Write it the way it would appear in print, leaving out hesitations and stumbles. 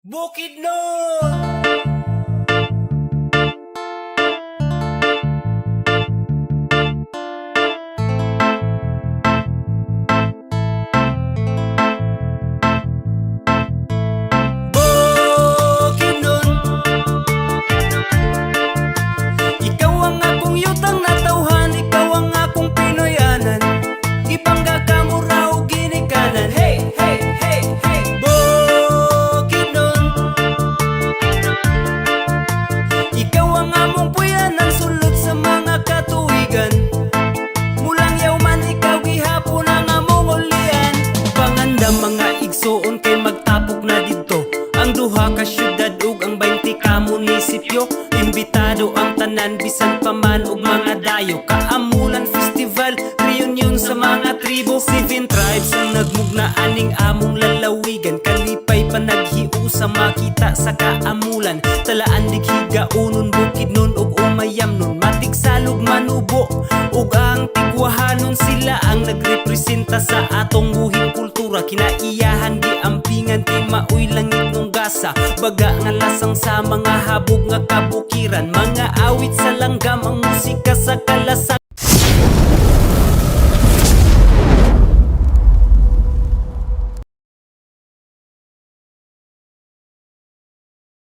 Bukidnon! Ikaw ang akong yutang natawhan, ikaw ang akong Pinoyanan. Ipangga ka mo raw ginikanan. Hey, hey, hey, hey! Bukidnon! Ikaw ang among puyanan, sulod sa mga katuigan. Mulang yaw man ikaw gihapon ang among ulian. Pangandam mga igsoon kay magtapok na dito ang duha ka syudad ug ang 20 ka munisipyo. Imbitado ang tanan bisan pa man og mga dayo. Kaamulan festival, reunion sa mga tribo. 7 tribes ang nagmugna aning among lalawigan. Kalipay pa naghiusa makita sa kaamulan. Talaan dighiga unon Bukidnon ug umayamnon. Matigsalog manubo ug ang tigwahanon. Sila ang nagrepresenta sa atong buhing kultura. Kinaiyahan giampingan kay maoy langit nung gasa. Baga nga lasang sa mga habog nga kabukiran. Mga awit sa langgam ang musika sa kalasan.